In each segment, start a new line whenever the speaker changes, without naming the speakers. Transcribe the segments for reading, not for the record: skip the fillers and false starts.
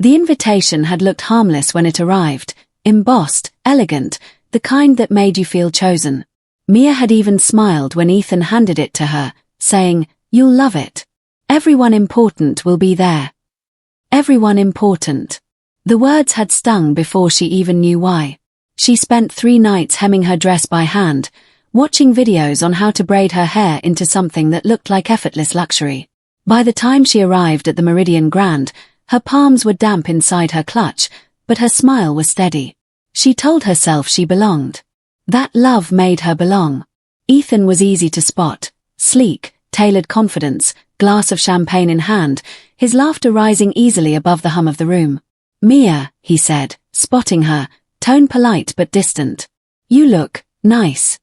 The invitation had looked harmless when it arrived, embossed, elegant, the kind that made you feel chosen. Mia had even smiled when Ethan handed it to her, saying, "You'll love it. Everyone important will be there." Everyone important. The words had stung before she even knew why. She spent 3 nights hemming her dress by hand, watching videos on how to braid her hair into something that looked like effortless luxury. By the time she arrived at the Meridian Grand, her palms were damp inside her clutch, but her smile was steady. She told herself she belonged. That love made her belong. Ethan was easy to spot, sleek, tailored confidence, glass of champagne in hand, his laughter rising easily above the hum of the room. "Mia," he said, spotting her, tone polite but distant. "You look nice."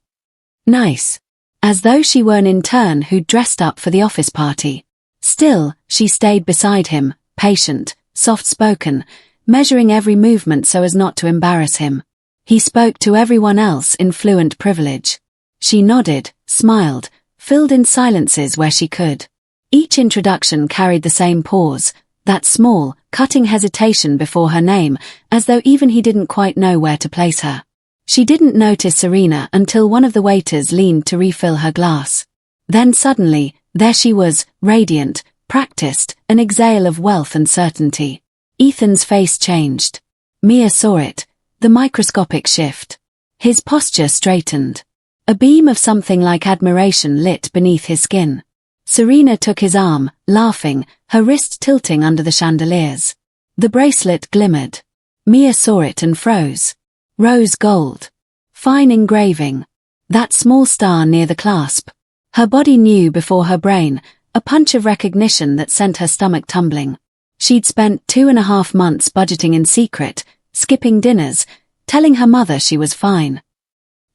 Nice. As though she were an intern who'd dressed up for the office party. Still, she stayed beside him, patient, soft-spoken, measuring every movement so as not to embarrass him. He spoke to everyone else in fluent privilege. She nodded, smiled, filled in silences where she could. Each introduction carried the same pause, that small, cutting hesitation before her name, as though even he didn't quite know where to place her. She didn't notice Serena until one of the waiters leaned to refill her glass. Then suddenly, there she was, radiant, practiced, an exhale of wealth and certainty. Ethan's face changed. Mia saw it, the microscopic shift. His posture straightened. A beam of something like admiration lit beneath his skin. Serena took his arm, laughing, her wrist tilting under the chandeliers. The bracelet glimmered. Mia saw it and froze. Rose gold. Fine engraving. That small star near the clasp. Her body knew before her brain, a punch of recognition that sent her stomach tumbling. She'd spent 2.5 months budgeting in secret, skipping dinners, telling her mother she was fine.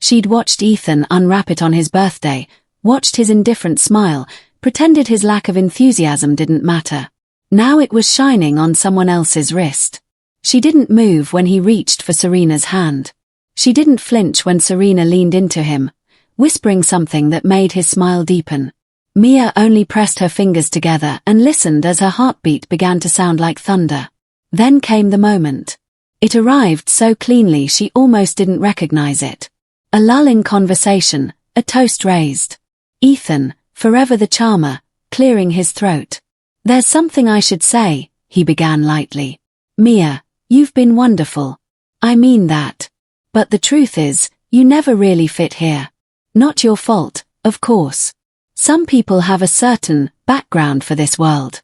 She'd watched Ethan unwrap it on his birthday, watched his indifferent smile, pretended his lack of enthusiasm didn't matter. Now it was shining on someone else's wrist. She didn't move when he reached for Serena's hand. She didn't flinch when Serena leaned into him, whispering something that made his smile deepen. Mia only pressed her fingers together and listened as her heartbeat began to sound like thunder. Then came the moment. It arrived so cleanly she almost didn't recognize it. A lull in conversation, a toast raised. Ethan, forever the charmer, clearing his throat. "There's something I should say," he began lightly. "Mia, you've been wonderful. I mean that. But the truth is, you never really fit here. Not your fault, of course. Some people have a certain background for this world."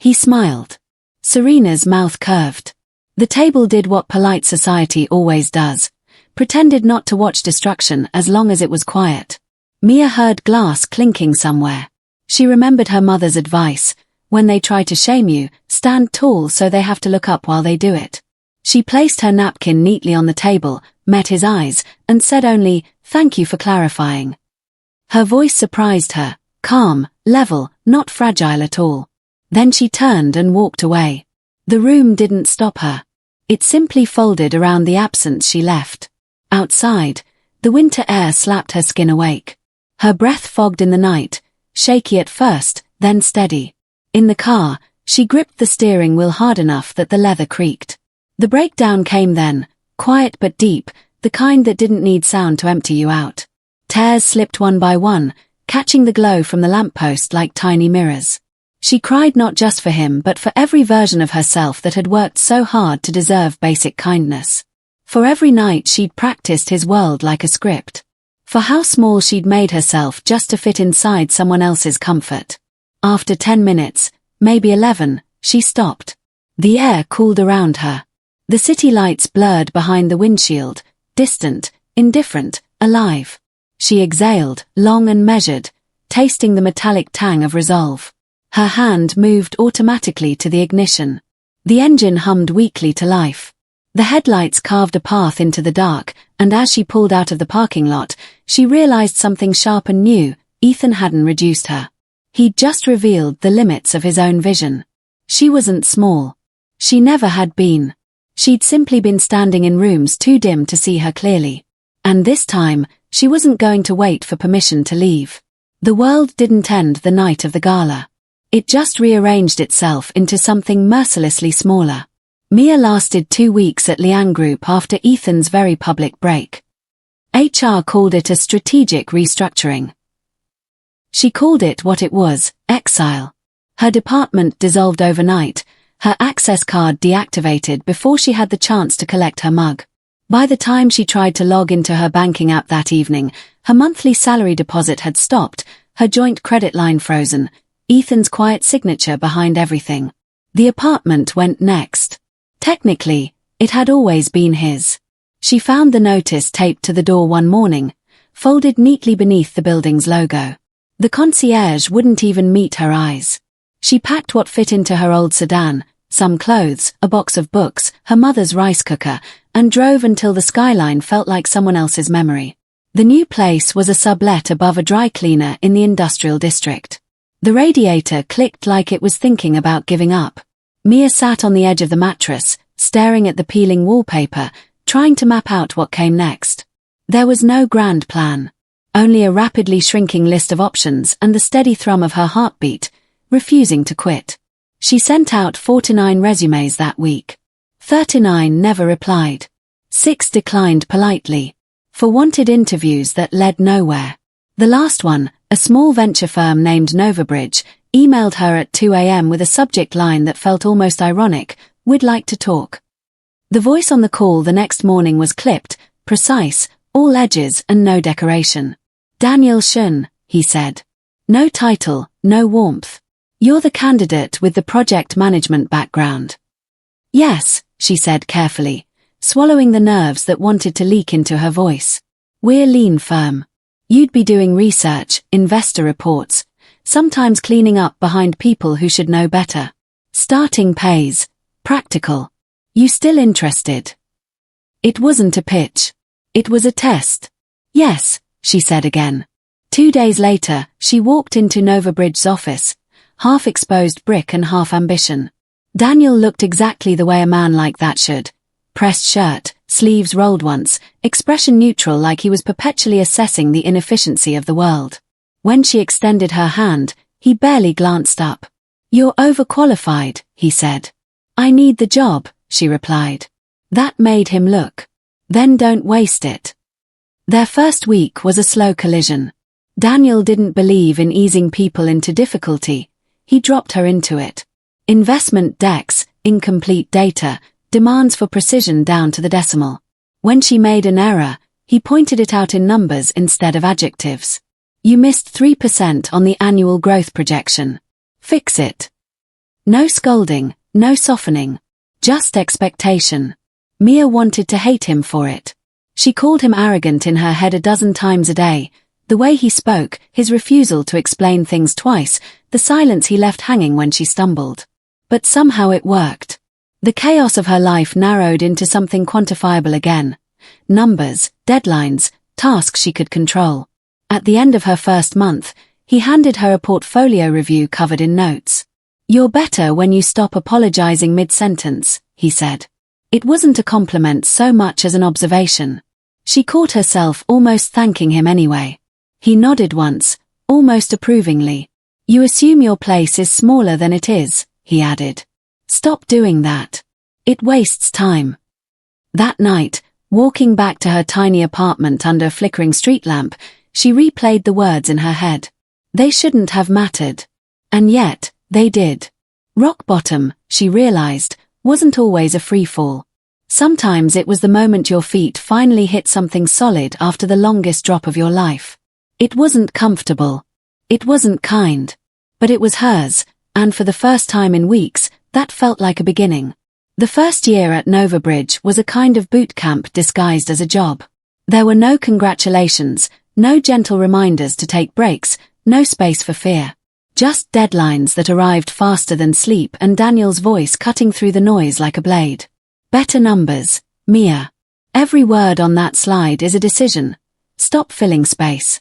He smiled. Serena's mouth curved. The table did what polite society always does, pretended not to watch destruction as long as it was quiet. Mia heard glass clinking somewhere. She remembered her mother's advice, when they try to shame you, stand tall so they have to look up while they do it. She placed her napkin neatly on the table, met his eyes, and said only, "Thank you for clarifying." Her voice surprised her, calm, level, not fragile at all. Then she turned and walked away. The room didn't stop her. It simply folded around the absence she left. Outside, the winter air slapped her skin awake. Her breath fogged in the night, shaky at first, then steady. In the car, she gripped the steering wheel hard enough that the leather creaked. The breakdown came then, quiet but deep, the kind that didn't need sound to empty you out. Tears slipped one by one, catching the glow from the lamppost like tiny mirrors. She cried not just for him but for every version of herself that had worked so hard to deserve basic kindness. For every night she'd practiced his world like a script. For how small she'd made herself just to fit inside someone else's comfort. After 10 minutes, maybe 11, she stopped. The air cooled around her. The city lights blurred behind the windshield, distant, indifferent, alive. She exhaled, long and measured, tasting the metallic tang of resolve. Her hand moved automatically to the ignition. The engine hummed weakly to life. The headlights carved a path into the dark, and as she pulled out of the parking lot, she realized something sharp and new. Ethan hadn't reduced her. He'd just revealed the limits of his own vision. She wasn't small. She never had been. She'd simply been standing in rooms too dim to see her clearly. And this time, she wasn't going to wait for permission to leave. The world didn't end the night of the gala. It just rearranged itself into something mercilessly smaller. Mia lasted 2 weeks at Liang Group after Ethan's very public break. HR called it a strategic restructuring. She called it what it was, exile. Her department dissolved overnight, her access card deactivated before she had the chance to collect her mug. By the time she tried to log into her banking app that evening, her monthly salary deposit had stopped, her joint credit line frozen, Ethan's quiet signature behind everything. The apartment went next. Technically, it had always been his. She found the notice taped to the door one morning, folded neatly beneath the building's logo. The concierge wouldn't even meet her eyes. She packed what fit into her old sedan, some clothes, a box of books, her mother's rice cooker, and drove until the skyline felt like someone else's memory. The new place was a sublet above a dry cleaner in the industrial district. The radiator clicked like it was thinking about giving up. Mia sat on the edge of the mattress, staring at the peeling wallpaper, trying to map out what came next. There was no grand plan. Only a rapidly shrinking list of options and the steady thrum of her heartbeat, refusing to quit. She sent out 49 resumes that week. 39 never replied. 6 declined politely. For wanted interviews that led nowhere. The last one, a small venture firm named NovaBridge, emailed her at 2 a.m. with a subject line that felt almost ironic, "We'd like to talk." The voice on the call the next morning was clipped, precise, all edges and no decoration. "Daniel Chen," he said. "No title, no warmth. You're the candidate with the project management background." "Yes," she said carefully, swallowing the nerves that wanted to leak into her voice. "We're lean firm. You'd be doing research, investor reports, sometimes cleaning up behind people who should know better. Starting pays. Practical. You still interested?" It wasn't a pitch. It was a test. "Yes," she said again. 2 days later, she walked into NovaBridge's office, half-exposed brick and half ambition. Daniel looked exactly the way a man like that should. Pressed shirt, sleeves rolled once, expression neutral like he was perpetually assessing the inefficiency of the world. When she extended her hand, he barely glanced up. "You're overqualified," he said. "I need the job," she replied. That made him look. "Then don't waste it." Their first week was a slow collision. Daniel didn't believe in easing people into difficulty. He dropped her into it. Investment decks, incomplete data, demands for precision down to the decimal. When she made an error, he pointed it out in numbers instead of adjectives. "You missed 3% on the annual growth projection. Fix it." No scolding, no softening. Just expectation. Mia wanted to hate him for it. She called him arrogant in her head a dozen times a day. The way he spoke, his refusal to explain things twice, the silence he left hanging when she stumbled. But somehow it worked. The chaos of her life narrowed into something quantifiable again. Numbers, deadlines, tasks she could control. At the end of her first month, he handed her a portfolio review covered in notes. "You're better when you stop apologizing mid-sentence," he said. It wasn't a compliment so much as an observation. She caught herself almost thanking him anyway. He nodded once, almost approvingly. "You assume your place is smaller than it is," he added. "Stop doing that. It wastes time." That night, walking back to her tiny apartment under a flickering street lamp, she replayed the words in her head. They shouldn't have mattered. And yet, they did. Rock bottom, she realized, wasn't always a free fall. Sometimes it was the moment your feet finally hit something solid after the longest drop of your life. It wasn't comfortable. It wasn't kind. But it was hers, and for the first time in weeks, that felt like a beginning. The first year at NovaBridge was a kind of boot camp disguised as a job. There were no congratulations, no gentle reminders to take breaks, no space for fear. Just deadlines that arrived faster than sleep and Daniel's voice cutting through the noise like a blade. "Better numbers, Mia. Every word on that slide is a decision. Stop filling space."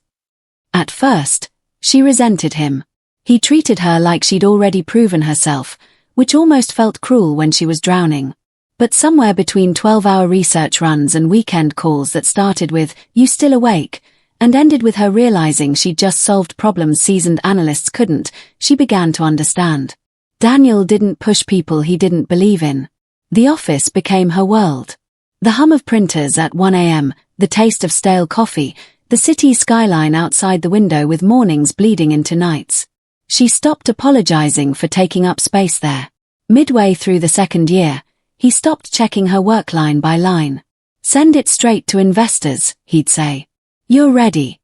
At first, she resented him. He treated her like she'd already proven herself, which almost felt cruel when she was drowning. But somewhere between 12-hour research runs and weekend calls that started with, "You still awake?" and ended with her realizing she'd just solved problems seasoned analysts couldn't, she began to understand. Daniel didn't push people he didn't believe in. The office became her world. The hum of printers at 1 a.m., the taste of stale coffee, the city skyline outside the window with mornings bleeding into nights. She stopped apologizing for taking up space there. Midway through the second year, he stopped checking her work line by line. "Send it straight to investors," he'd say. "You're ready."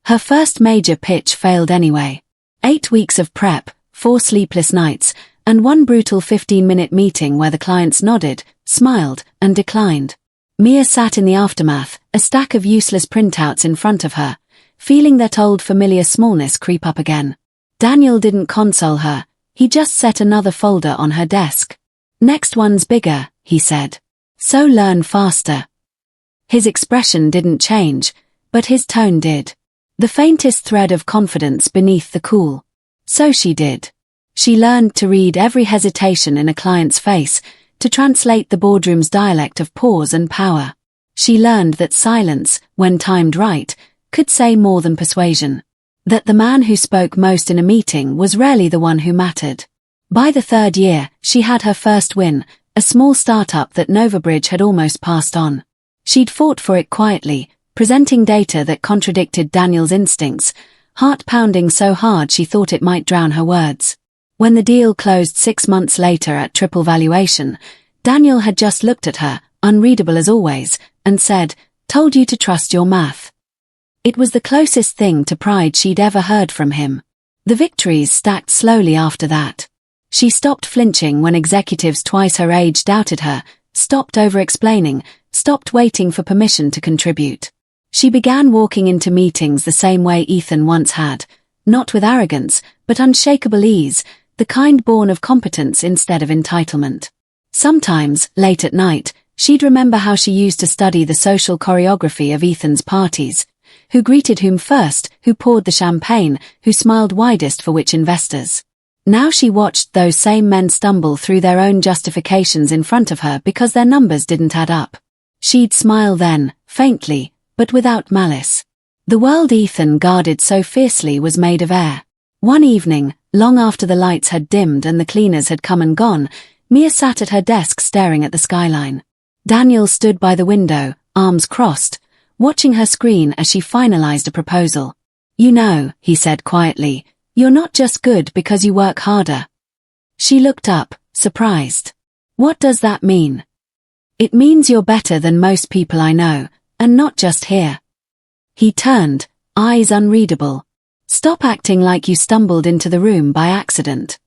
Her first major pitch failed anyway. 8 weeks of prep, 4 sleepless nights, and one brutal 15-minute meeting where the clients nodded, smiled, and declined. Mia sat in the aftermath, a stack of useless printouts in front of her, feeling that old familiar smallness creep up again. Daniel didn't console her, he just set another folder on her desk. "Next one's bigger," he said. "So learn faster." His expression didn't change, but his tone did. The faintest thread of confidence beneath the cool. So she did. She learned to read every hesitation in a client's face, to translate the boardroom's dialect of pause and power. She learned that silence, when timed right, could say more than persuasion. That the man who spoke most in a meeting was rarely the one who mattered. By the third year, she had her first win, a small startup that NovaBridge had almost passed on. She'd fought for it quietly, presenting data that contradicted Daniel's instincts, heart pounding so hard she thought it might drown her words. When the deal closed 6 months later at triple valuation, Daniel had just looked at her, unreadable as always, and said, "Told you to trust your math." It was the closest thing to pride she'd ever heard from him. The victories stacked slowly after that. She stopped flinching when executives twice her age doubted her, stopped over-explaining, stopped waiting for permission to contribute. She began walking into meetings the same way Ethan once had, not with arrogance, but unshakable ease, the kind born of competence instead of entitlement. Sometimes, late at night, she'd remember how she used to study the social choreography of Ethan's parties. Who greeted whom first, who poured the champagne, who smiled widest for which investors. Now she watched those same men stumble through their own justifications in front of her because their numbers didn't add up. She'd smile then, faintly, but without malice. The world Ethan guarded so fiercely was made of air. One evening, long after the lights had dimmed and the cleaners had come and gone, Mia sat at her desk staring at the skyline. Daniel stood by the window, arms crossed, watching her screen as she finalized a proposal. "You know," he said quietly, "you're not just good because you work harder." She looked up, surprised. "What does that mean?" "It means you're better than most people I know, and not just here." He turned, eyes unreadable. "Stop acting like you stumbled into the room by accident."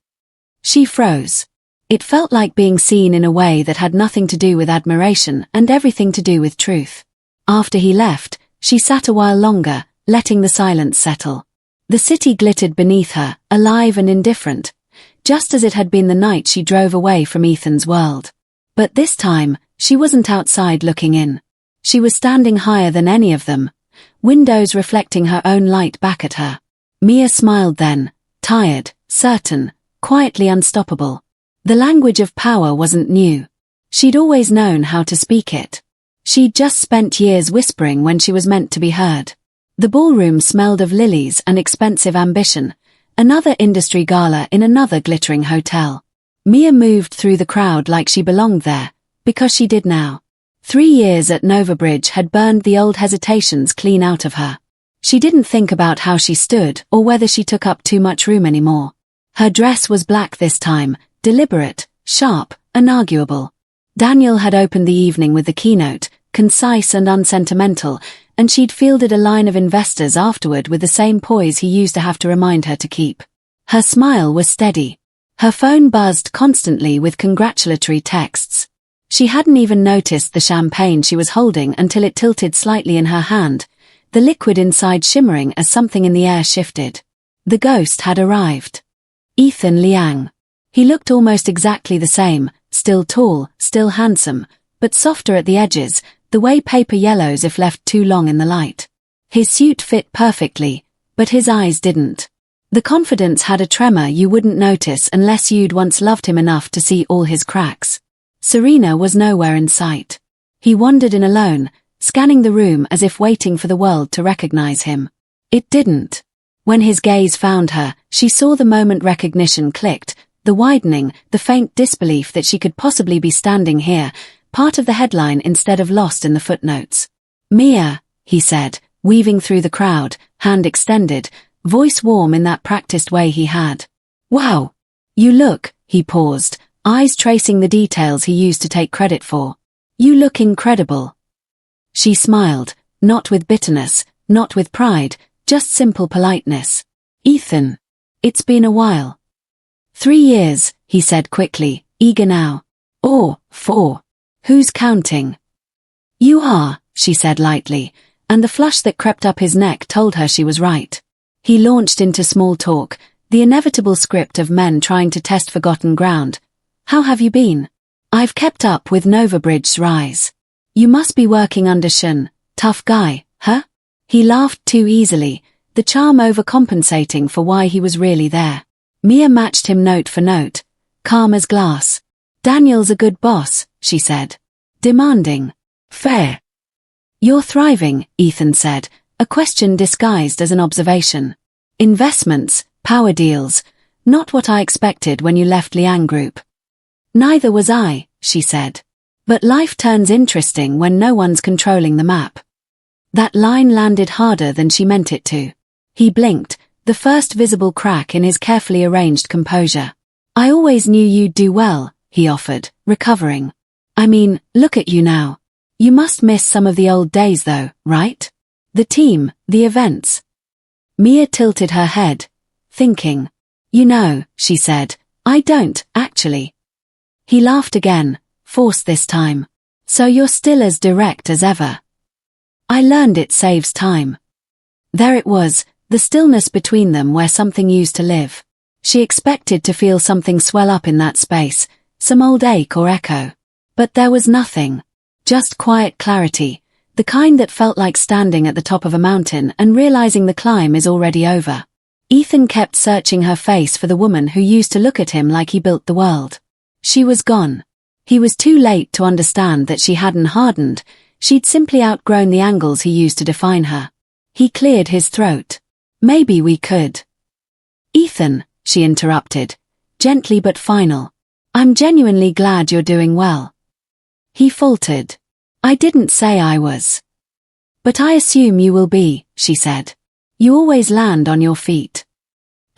She froze. It felt like being seen in a way that had nothing to do with admiration and everything to do with truth. After he left, she sat a while longer, letting the silence settle. The city glittered beneath her, alive and indifferent, just as it had been the night she drove away from Ethan's world. But this time, she wasn't outside looking in. She was standing higher than any of them, windows reflecting her own light back at her. Mia smiled then, tired, certain, quietly unstoppable. The language of power wasn't new. She'd always known how to speak it. She'd just spent years whispering when she was meant to be heard. The ballroom smelled of lilies and expensive ambition, another industry gala in another glittering hotel. Mia moved through the crowd like she belonged there, because she did now. 3 years at NovaBridge had burned the old hesitations clean out of her. She didn't think about how she stood or whether she took up too much room anymore. Her dress was black this time, deliberate, sharp, unarguable. Daniel had opened the evening with the keynote, concise and unsentimental, and she'd fielded a line of investors afterward with the same poise he used to have to remind her to keep. Her smile was steady. Her phone buzzed constantly with congratulatory texts. She hadn't even noticed the champagne she was holding until it tilted slightly in her hand, the liquid inside shimmering as something in the air shifted. The ghost had arrived. Ethan Liang. He looked almost exactly the same, still tall, still handsome, but softer at the edges, the way paper yellows if left too long in the light. His suit fit perfectly, but his eyes didn't. The confidence had a tremor you wouldn't notice unless you'd once loved him enough to see all his cracks. Serena was nowhere in sight. He wandered in alone, scanning the room as if waiting for the world to recognize him. It didn't. When his gaze found her, she saw the moment recognition clicked, the widening, the faint disbelief that she could possibly be standing here, part of the headline instead of lost in the footnotes. "Mia," he said, weaving through the crowd, hand extended, voice warm in that practiced way he had. "Wow! You look," he paused, eyes tracing the details he used to take credit for. "You look incredible." She smiled, not with bitterness, not with pride, just simple politeness. "Ethan. It's been a while." 3 years, he said quickly, eager now. "Or 4. Who's counting?" "You are," she said lightly, and the flush that crept up his neck told her she was right. He launched into small talk, the inevitable script of men trying to test forgotten ground. "How have you been?" "I've kept up with NovaBridge's rise." "You must be working under Chen, tough guy, huh?" He laughed too easily, the charm overcompensating for why he was really there. Mia matched him note for note, calm as glass. "Daniel's a good boss," she said. "Demanding. Fair." "You're thriving," Ethan said, a question disguised as an observation. "Investments, power deals, not what I expected when you left Liang Group." "Neither was I," she said. "But life turns interesting when no one's controlling the map." That line landed harder than she meant it to. He blinked, the first visible crack in his carefully arranged composure. "I always knew you'd do well," he offered, recovering. "I mean, look at you now. You must miss some of the old days though, right? The team, the events." Mia tilted her head, thinking. "You know," she said, "I don't, actually." He laughed again, forced this time. "So you're still as direct as ever." "I learned it saves time." There it was, the stillness between them where something used to live. She expected to feel something swell up in that space, some old ache or echo. But there was nothing. Just quiet clarity, the kind that felt like standing at the top of a mountain and realizing the climb is already over. Ethan kept searching her face for the woman who used to look at him like he built the world. She was gone. He was too late to understand that she hadn't hardened, she'd simply outgrown the angles he used to define her. He cleared his throat. "Maybe we could." "Ethan," she interrupted, gently but final. "I'm genuinely glad you're doing well." He faltered. "I didn't say I was." "But I assume you will be," she said. "You always land on your feet."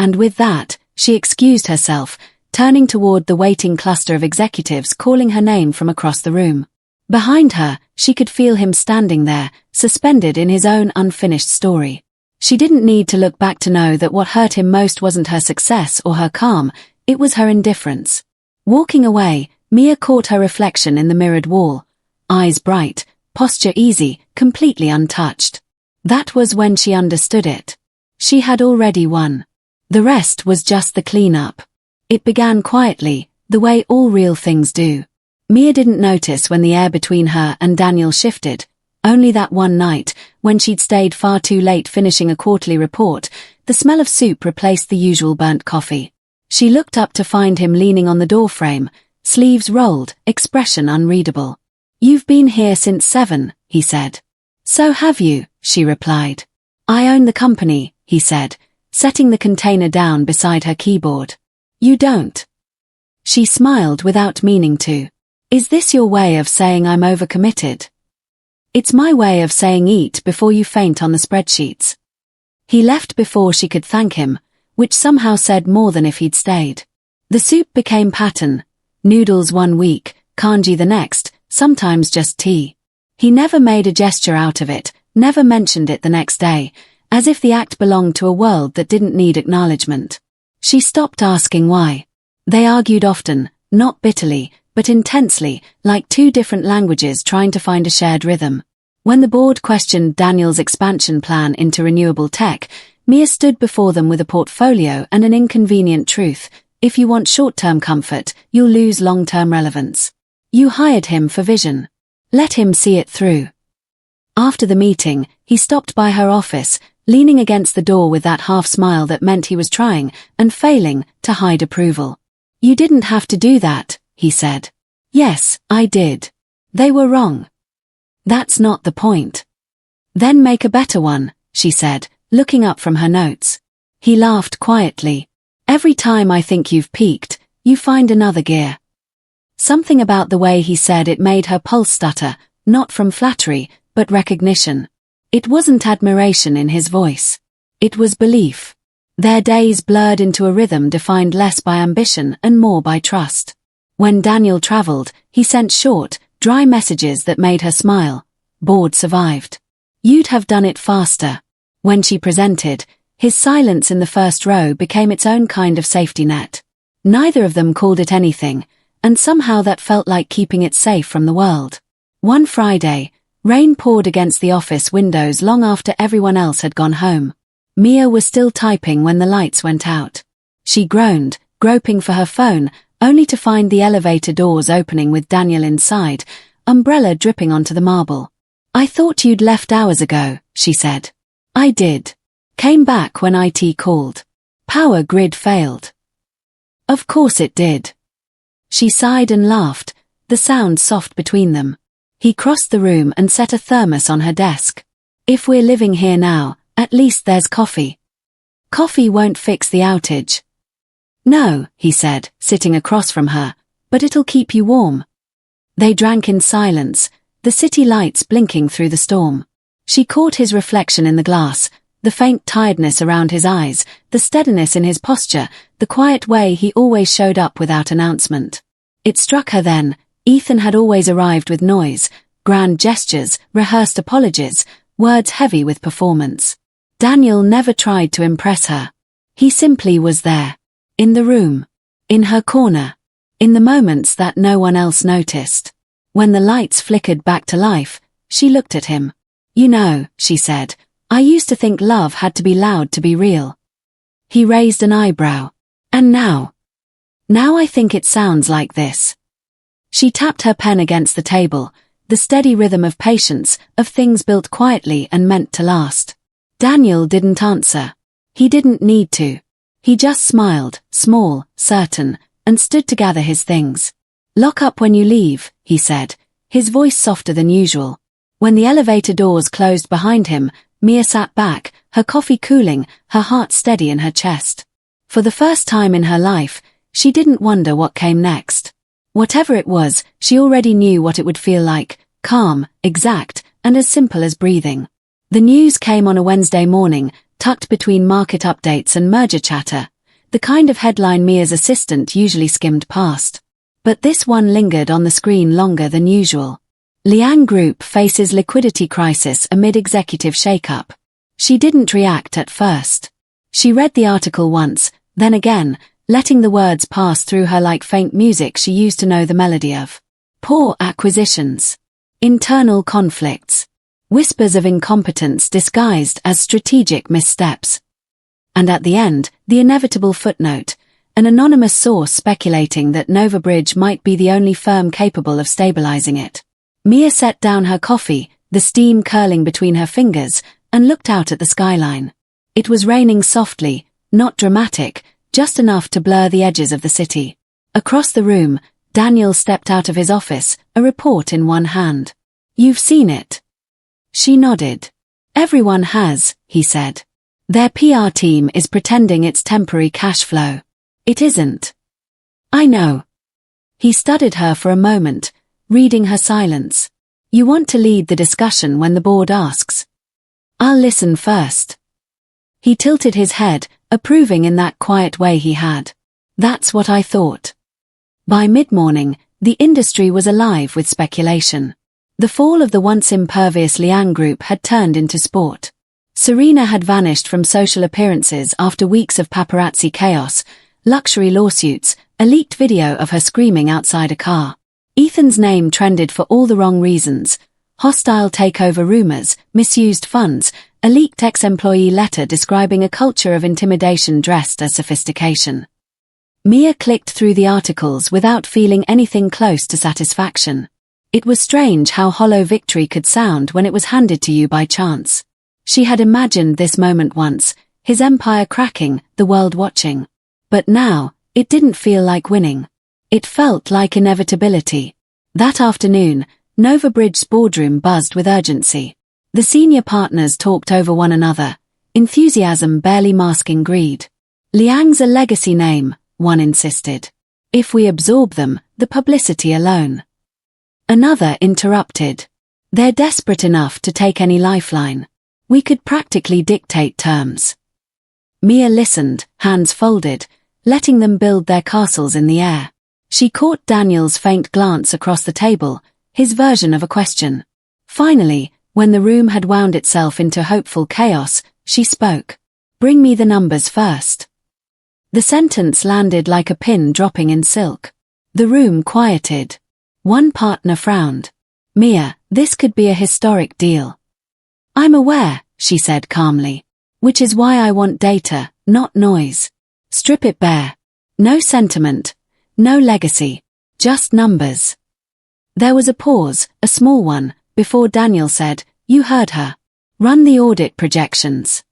And with that, she excused herself, turning toward the waiting cluster of executives calling her name from across the room. Behind her, she could feel him standing there, suspended in his own unfinished story. She didn't need to look back to know that what hurt him most wasn't her success or her calm, it was her indifference. Walking away, Mia caught her reflection in the mirrored wall, eyes bright, posture easy, completely untouched. That was when she understood it. She had already won. The rest was just the cleanup. It began quietly, the way all real things do. Mia didn't notice when the air between her and Daniel shifted. Only that one night, when she'd stayed far too late finishing a quarterly report, the smell of soup replaced the usual burnt coffee. She looked up to find him leaning on the doorframe, sleeves rolled, expression unreadable. "You've been here since 7, he said. "So have you," she replied. "I own the company," he said, setting the container down beside her keyboard. "You don't." She smiled without meaning to. "Is this your way of saying I'm overcommitted?" "It's my way of saying eat before you faint on the spreadsheets." He left before she could thank him, which somehow said more than if he'd stayed. The soup became pattern, noodles one week, kanji the next, sometimes just tea. He never made a gesture out of it, never mentioned it the next day, as if the act belonged to a world that didn't need acknowledgement. She stopped asking why. They argued often, not bitterly, but intensely, like two different languages trying to find a shared rhythm. When the board questioned Daniel's expansion plan into renewable tech, Mia stood before them with a portfolio and an inconvenient truth: if you want short-term comfort, you'll lose long-term relevance. You hired him for vision. Let him see it through. After the meeting, he stopped by her office, leaning against the door with that half-smile that meant he was trying, and failing, to hide approval. "You didn't have to do that," he said. "Yes, I did. They were wrong." "That's not the point." "Then make a better one," she said, looking up from her notes. He laughed quietly. "Every time I think you've peaked, You find another gear. Something about the way he said it made her pulse stutter, not from flattery, but recognition. It wasn't admiration in his voice. It was belief. Their days blurred into a rhythm defined less by ambition and more by trust. When Daniel traveled, he sent short, dry messages that made her smile. Board survived. You'd have done it faster. When she presented, his silence in the first row became its own kind of safety net. Neither of them called it anything, and somehow that felt like keeping it safe from the world. One Friday, rain poured against the office windows long after everyone else had gone home. Mia was still typing when the lights went out. She groaned, groping for her phone, only to find the elevator doors opening with Daniel inside, umbrella dripping onto the marble. I thought you'd left hours ago, she said. I did. Came back when IT called. Power grid failed. Of course it did. She sighed and laughed, the sound soft between them. He crossed the room and set a thermos on her desk. If we're living here now, at least there's coffee. Coffee won't fix the outage. No, he said, sitting across from her, but it'll keep you warm. They drank in silence, the city lights blinking through the storm. She caught his reflection in the glass, the faint tiredness around his eyes, the steadiness in his posture, the quiet way he always showed up without announcement. It struck her then, Ethan had always arrived with noise, grand gestures, rehearsed apologies, words heavy with performance. Daniel never tried to impress her. He simply was there. In the room. In her corner. In the moments that no one else noticed. When the lights flickered back to life, she looked at him. You know, she said, I used to think love had to be loud to be real. He raised an eyebrow. And now? Now I think it sounds like this. She tapped her pen against the table, the steady rhythm of patience, of things built quietly and meant to last. Daniel didn't answer. He didn't need to. He just smiled, small, certain, and stood to gather his things. Lock up when you leave, he said, his voice softer than usual. When the elevator doors closed behind him, Mia sat back, her coffee cooling, her heart steady in her chest. For the first time in her life, she didn't wonder what came next. Whatever it was, she already knew what it would feel like, calm, exact, and as simple as breathing. The news came on a Wednesday morning, tucked between market updates and merger chatter, the kind of headline Mia's assistant usually skimmed past. But this one lingered on the screen longer than usual. Liang Group faces liquidity crisis amid executive shakeup. She didn't react at first. She read the article once, then again, letting the words pass through her like faint music she used to know the melody of. Poor acquisitions. Internal conflicts. Whispers of incompetence disguised as strategic missteps. And at the end, the inevitable footnote, an anonymous source speculating that NovaBridge might be the only firm capable of stabilizing it. Mia set down her coffee, the steam curling between her fingers, and looked out at the skyline. It was raining softly, not dramatic, just enough to blur the edges of the city. Across the room, Daniel stepped out of his office, a report in one hand. You've seen it. She nodded. Everyone has, he said. Their PR team is pretending it's temporary cash flow. It isn't. I know. He studied her for a moment, reading her silence. You want to lead the discussion when the board asks. I'll listen first. He tilted his head, approving in that quiet way he had. That's what I thought. By mid-morning, the industry was alive with speculation. The fall of the once impervious Liang Group had turned into sport. Serena had vanished from social appearances after weeks of paparazzi chaos, luxury lawsuits, a leaked video of her screaming outside a car. Ethan's name trended for all the wrong reasons. Hostile takeover rumors, misused funds, a leaked ex-employee letter describing a culture of intimidation dressed as sophistication. Mia clicked through the articles without feeling anything close to satisfaction. It was strange how hollow victory could sound when it was handed to you by chance. She had imagined this moment once, his empire cracking, the world watching. But now, it didn't feel like winning. It felt like inevitability. That afternoon, NovaBridge's boardroom buzzed with urgency. The senior partners talked over one another, enthusiasm barely masking greed. Liang's a legacy name, one insisted. If we absorb them, the publicity alone. Another interrupted. They're desperate enough to take any lifeline. We could practically dictate terms. Mia listened, hands folded, letting them build their castles in the air. She caught Daniel's faint glance across the table, his version of a question. Finally, when the room had wound itself into hopeful chaos, she spoke. Bring me the numbers first. The sentence landed like a pin dropping in silk. The room quieted. One partner frowned. Mia, this could be a historic deal. I'm aware, she said calmly. Which is why I want data, not noise. Strip it bare. No sentiment, no legacy, just numbers. There was a pause, a small one, before Daniel said, you heard her. Run the audit projections.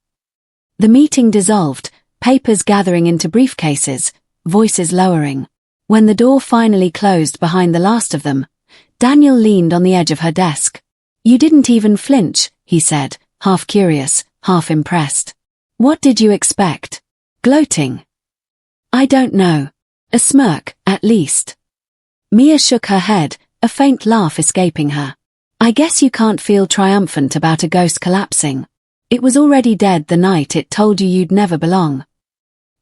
The meeting dissolved, papers gathering into briefcases, voices lowering. When the door finally closed behind the last of them, Daniel leaned on the edge of her desk. You didn't even flinch, he said, half curious, half impressed. What did you expect? Gloating? I don't know. A smirk, at least. Mia shook her head, a faint laugh escaping her. I guess you can't feel triumphant about a ghost collapsing. It was already dead the night it told you you'd never belong.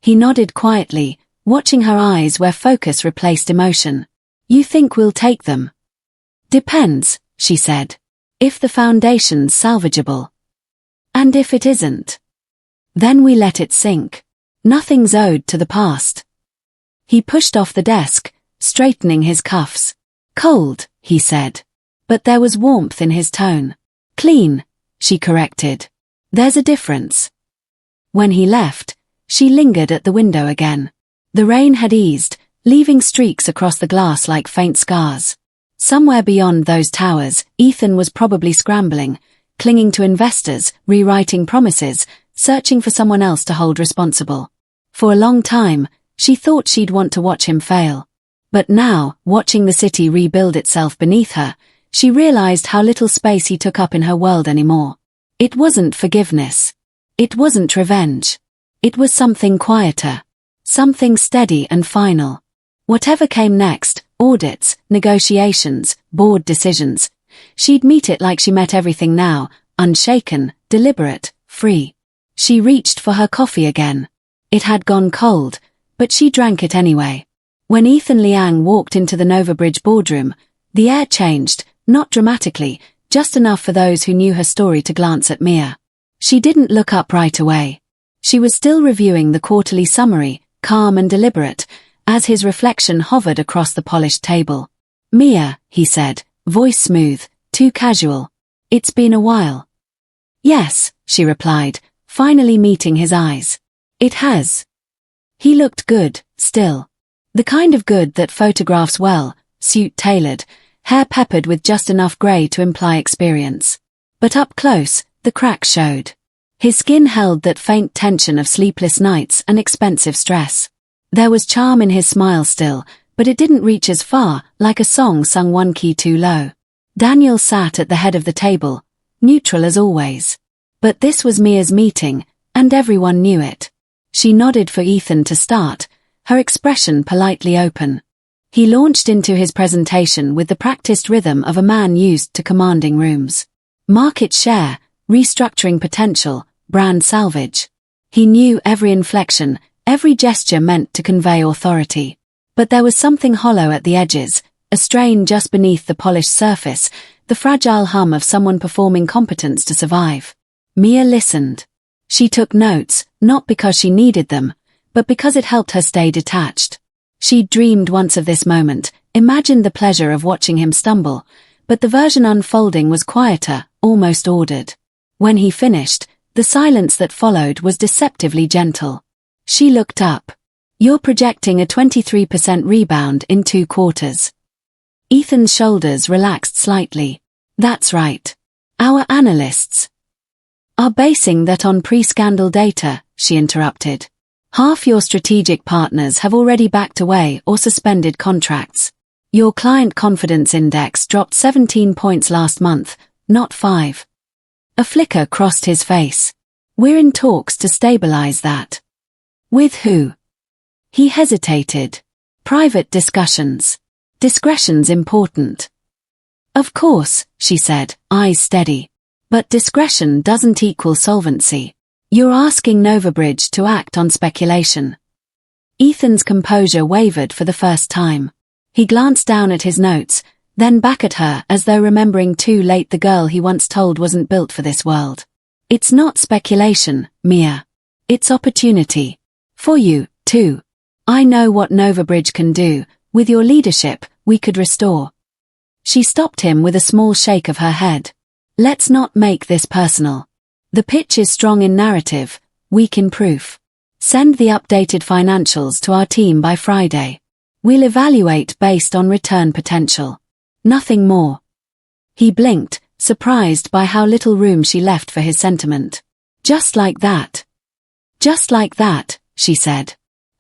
He nodded quietly, watching her eyes where focus replaced emotion. You think we'll take them? Depends, she said. If the foundation's salvageable. And if it isn't? Then we let it sink. Nothing's owed to the past. He pushed off the desk, straightening his cuffs. Cold, he said. But there was warmth in his tone. Clean, she corrected. There's a difference. When he left, she lingered at the window again. The rain had eased, leaving streaks across the glass like faint scars. Somewhere beyond those towers, Ethan was probably scrambling, clinging to investors, rewriting promises, searching for someone else to hold responsible. For a long time, she thought she'd want to watch him fail. But now, watching the city rebuild itself beneath her, she realized how little space he took up in her world anymore. It wasn't forgiveness. It wasn't revenge. It was something quieter. Something steady and final. Whatever came next, audits, negotiations, board decisions, she'd meet it like she met everything now, unshaken, deliberate, free. She reached for her coffee again. It had gone cold, but she drank it anyway. When Ethan Liang walked into the NovaBridge boardroom, the air changed, not dramatically, just enough for those who knew her story to glance at Mia. She didn't look up right away. She was still reviewing the quarterly summary, calm and deliberate, as his reflection hovered across the polished table. Mia, he said, voice smooth, too casual. It's been a while. Yes, she replied, finally meeting his eyes. It has. He looked good, still. The kind of good that photographs well, suit tailored, hair peppered with just enough grey to imply experience. But up close, the cracks showed. His skin held that faint tension of sleepless nights and expensive stress. There was charm in his smile still, but it didn't reach as far, like a song sung one key too low. Daniel sat at the head of the table, neutral as always. But this was Mia's meeting, and everyone knew it. She nodded for Ethan to start, her expression politely open. He launched into his presentation with the practiced rhythm of a man used to commanding rooms. Market share, restructuring potential, brand salvage. He knew every inflection, every gesture meant to convey authority. But there was something hollow at the edges, a strain just beneath the polished surface, the fragile hum of someone performing competence to survive. Mia listened. She took notes, not because she needed them, but because it helped her stay detached. She'd dreamed once of this moment, imagined the pleasure of watching him stumble, but the version unfolding was quieter, almost ordered. When he finished, the silence that followed was deceptively gentle. She looked up. You're projecting a 23% rebound in 2 quarters. Ethan's shoulders relaxed slightly. That's right. Our analysts are basing that on pre-scandal data, she interrupted. Half your strategic partners have already backed away or suspended contracts. Your client confidence index dropped 17 points last month, not 5. A flicker crossed his face. We're in talks to stabilize that. With who? He hesitated. Private discussions. Discretion's important. Of course, she said, eyes steady. But discretion doesn't equal solvency. You're asking NovaBridge to act on speculation. Ethan's composure wavered for the first time. He glanced down at his notes, then back at her as though remembering too late the girl he once told wasn't built for this world. It's not speculation, Mia. It's opportunity. For you, too. I know what NovaBridge can do. With your leadership, we could restore. She stopped him with a small shake of her head. Let's not make this personal. The pitch is strong in narrative, weak in proof. Send the updated financials to our team by Friday. We'll evaluate based on return potential. Nothing more. He blinked, surprised by how little room she left for his sentiment. Just like that. Just like that, she said.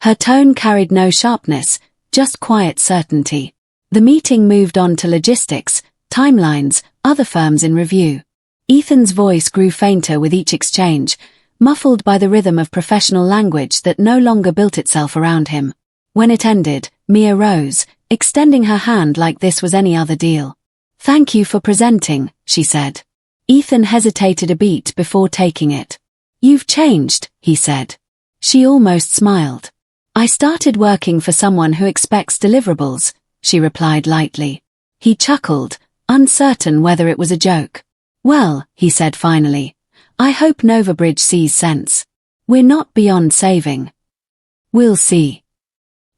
Her tone carried no sharpness, just quiet certainty. The meeting moved on to logistics, timelines, other firms in review. Ethan's voice grew fainter with each exchange, muffled by the rhythm of professional language that no longer built itself around him. When it ended, Mia rose, extending her hand like this was any other deal. Thank you for presenting, she said. Ethan hesitated a beat before taking it. You've changed, he said. She almost smiled. I started working for someone who expects deliverables, she replied lightly. He chuckled, uncertain whether it was a joke. Well, he said finally, I hope NovaBridge sees sense. We're not beyond saving. We'll see.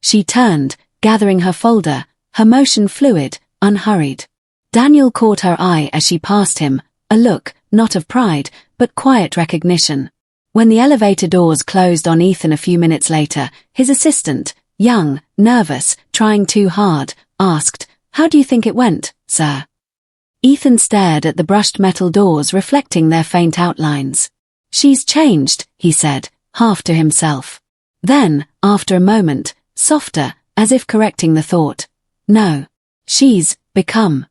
She turned, gathering her folder, her motion fluid, unhurried. Daniel caught her eye as she passed him, a look, not of pride, but quiet recognition. When the elevator doors closed on Ethan a few minutes later, his assistant, young, nervous, trying too hard, asked, How do you think it went, sir? Ethan stared at the brushed metal doors reflecting their faint outlines. She's changed, he said, half to himself. Then, after a moment, softer, as if correcting the thought. No. She's become.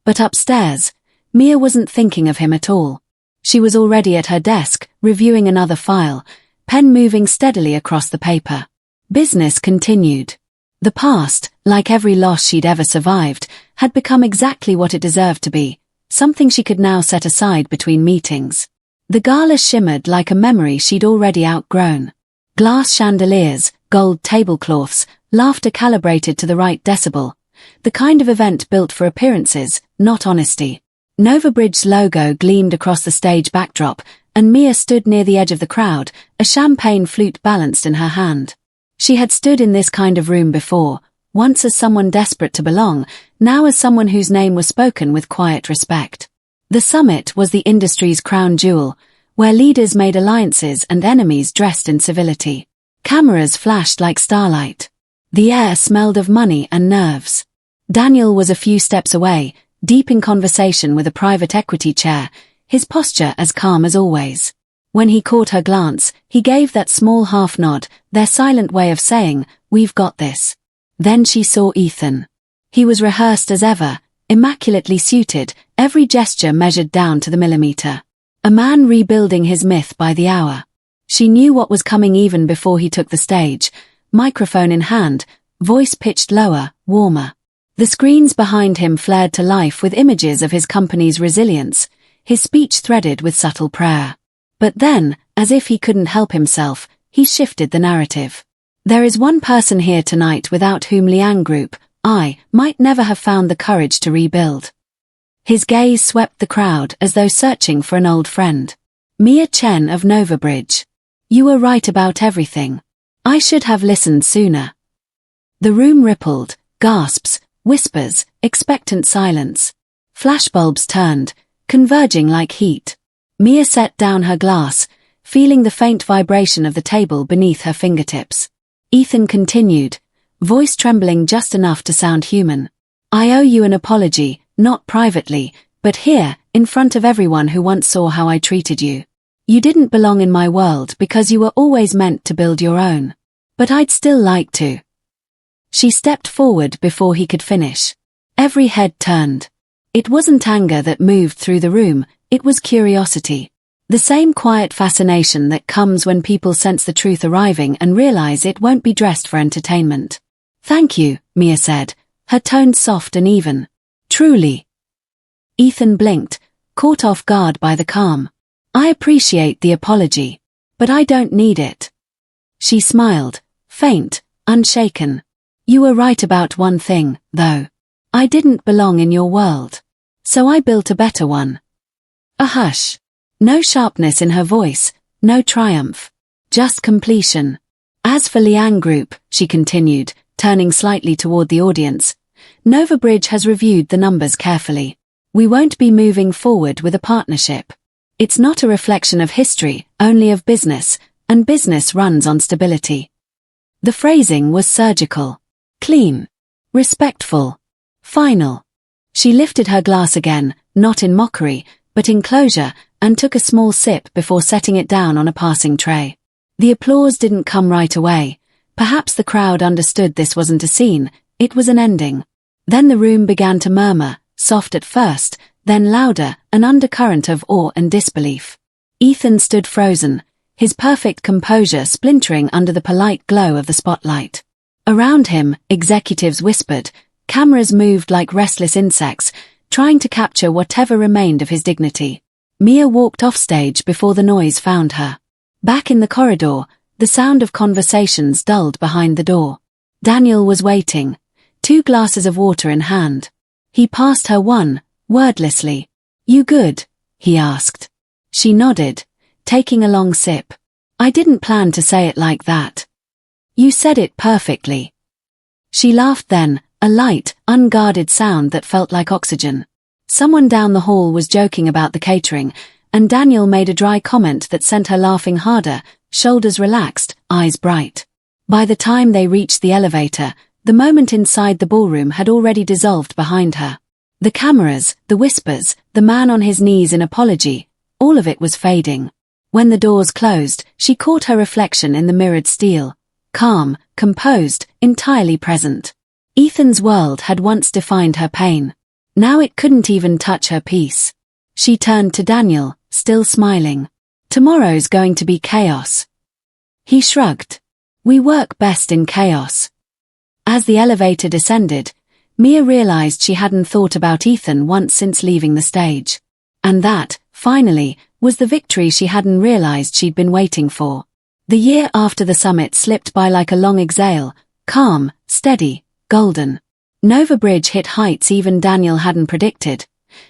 But upstairs, Mia wasn't thinking of him at all. She was already at her desk, reviewing another file, pen moving steadily across the paper. Business continued. The past, like every loss she'd ever survived, had become exactly what it deserved to be, something she could now set aside between meetings. The gala shimmered like a memory she'd already outgrown. Glass chandeliers, gold tablecloths, laughter calibrated to the right decibel. The kind of event built for appearances, not honesty. NovaBridge's logo gleamed across the stage backdrop, and Mia stood near the edge of the crowd, a champagne flute balanced in her hand. She had stood in this kind of room before, once as someone desperate to belong, now as someone whose name was spoken with quiet respect. The summit was the industry's crown jewel, where leaders made alliances and enemies dressed in civility. Cameras flashed like starlight. The air smelled of money and nerves. Daniel was a few steps away, deep in conversation with a private equity chair, his posture as calm as always. When he caught her glance, he gave that small half-nod, their silent way of saying, We've got this. Then she saw Ethan. He was rehearsed as ever, immaculately suited, every gesture measured down to the millimeter. A man rebuilding his myth by the hour. She knew what was coming even before he took the stage, microphone in hand, voice pitched lower, warmer. The screens behind him flared to life with images of his company's resilience, his speech threaded with subtle prayer. But then, as if he couldn't help himself, he shifted the narrative. There is one person here tonight without whom Liang Group, I, might never have found the courage to rebuild. His gaze swept the crowd as though searching for an old friend. Mia Chen of NovaBridge. You were right about everything. I should have listened sooner. The room rippled, gasps, whispers, expectant silence. Flashbulbs turned, converging like heat. Mia set down her glass, feeling the faint vibration of the table beneath her fingertips. Ethan continued, voice trembling just enough to sound human. I owe you an apology, not privately, but here, in front of everyone who once saw how I treated you. You didn't belong in my world because you were always meant to build your own. But I'd still like to. She stepped forward before he could finish. Every head turned. It wasn't anger that moved through the room, it was curiosity. The same quiet fascination that comes when people sense the truth arriving and realize it won't be dressed for entertainment. Thank you, Mia said, her tone soft and even. Truly. Ethan blinked, caught off guard by the calm. I appreciate the apology, but I don't need it. She smiled, faint, unshaken. You were right about one thing, though. I didn't belong in your world. So I built a better one. A hush. No sharpness in her voice, no triumph. Just completion. As for Liang Group, she continued, turning slightly toward the audience, NovaBridge has reviewed the numbers carefully. We won't be moving forward with a partnership. It's not a reflection of history, only of business, and business runs on stability. The phrasing was surgical. Clean. Respectful. Final. She lifted her glass again, not in mockery, but in closure, and took a small sip before setting it down on a passing tray. The applause didn't come right away. Perhaps the crowd understood this wasn't a scene, it was an ending. Then the room began to murmur, soft at first, then louder, an undercurrent of awe and disbelief. Ethan stood frozen, his perfect composure splintering under the polite glow of the spotlight. Around him, executives whispered, cameras moved like restless insects, trying to capture whatever remained of his dignity. Mia walked offstage before the noise found her. Back in the corridor, the sound of conversations dulled behind the door. Daniel was waiting, 2 glasses of water in hand. He passed her one, wordlessly. You good? He asked. She nodded, taking a long sip. I didn't plan to say it like that. You said it perfectly. She laughed then, a light, unguarded sound that felt like oxygen. Someone down the hall was joking about the catering, and Daniel made a dry comment that sent her laughing harder, shoulders relaxed, eyes bright. By the time they reached the elevator, the moment inside the ballroom had already dissolved behind her. The cameras, the whispers, the man on his knees in apology, all of it was fading. When the doors closed, she caught her reflection in the mirrored steel. Calm, composed, entirely present. Ethan's world had once defined her pain. Now it couldn't even touch her peace. She turned to Daniel, still smiling. Tomorrow's going to be chaos. He shrugged. We work best in chaos. As the elevator descended, Mia realized she hadn't thought about Ethan once since leaving the stage. And that, finally, was the victory she hadn't realized she'd been waiting for. The year after the summit slipped by like a long exhale, calm, steady, golden. NovaBridge hit heights even Daniel hadn't predicted.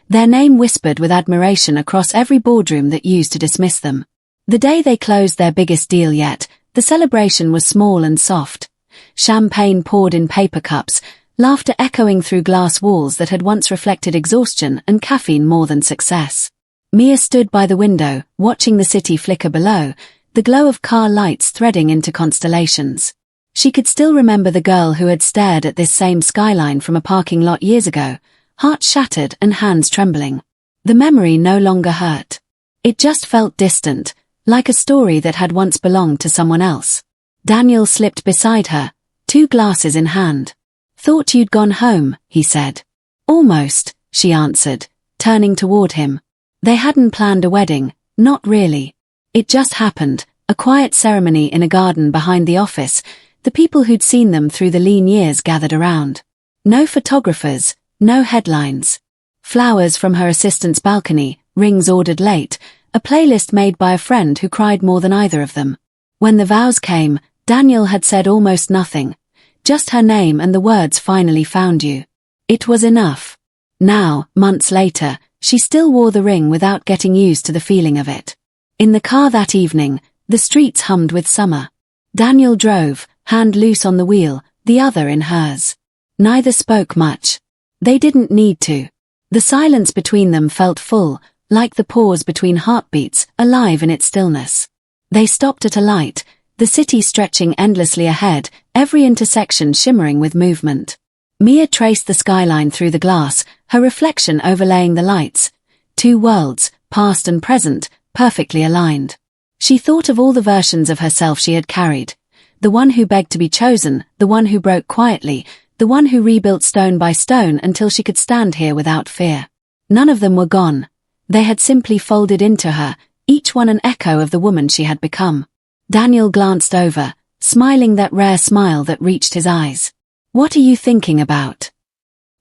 Their name whispered with admiration across every boardroom that used to dismiss them. The day they closed their biggest deal yet, the celebration was small and soft. Champagne poured in paper cups, laughter echoing through glass walls that had once reflected exhaustion and caffeine more than success. Mia stood by the window, watching the city flicker below, the glow of car lights threading into constellations. She could still remember the girl who had stared at this same skyline from a parking lot years ago, heart shattered and hands trembling. The memory no longer hurt. It just felt distant, like a story that had once belonged to someone else. Daniel slipped beside her, 2 glasses in hand. Thought you'd gone home, he said. Almost, she answered, turning toward him. They hadn't planned a wedding, not really. It just happened, a quiet ceremony in a garden behind the office. The people who'd seen them through the lean years gathered around. No photographers, no headlines. Flowers from her assistant's balcony, rings ordered late, a playlist made by a friend who cried more than either of them. When the vows came, Daniel had said almost nothing. Just her name and the words finally found you. It was enough. Now, months later, she still wore the ring without getting used to the feeling of it. In the car that evening, the streets hummed with summer. Daniel drove, hand loose on the wheel, the other in hers. Neither spoke much. They didn't need to. The silence between them felt full, like the pause between heartbeats, alive in its stillness. They stopped at a light, the city stretching endlessly ahead, every intersection shimmering with movement. Mia traced the skyline through the glass, her reflection overlaying the lights. 2 worlds, past and present, perfectly aligned. She thought of all the versions of herself she had carried. The one who begged to be chosen, the one who broke quietly, the one who rebuilt stone by stone until she could stand here without fear. None of them were gone. They had simply folded into her, each one an echo of the woman she had become. Daniel glanced over, smiling that rare smile that reached his eyes. What are you thinking about?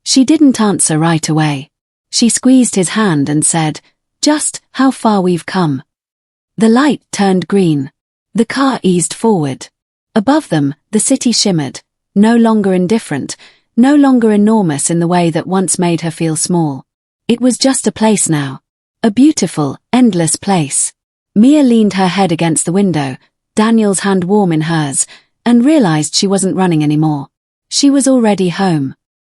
She didn't answer right away. She squeezed his hand and said, just how far we've come. The light turned green. The car eased forward. Above them, the city shimmered, no longer indifferent, no longer enormous in the way that once made her feel small. It was just a place now. A beautiful, endless place. Mia leaned her head against the window, Daniel's hand warm in hers, and realized she wasn't running anymore. She was already home.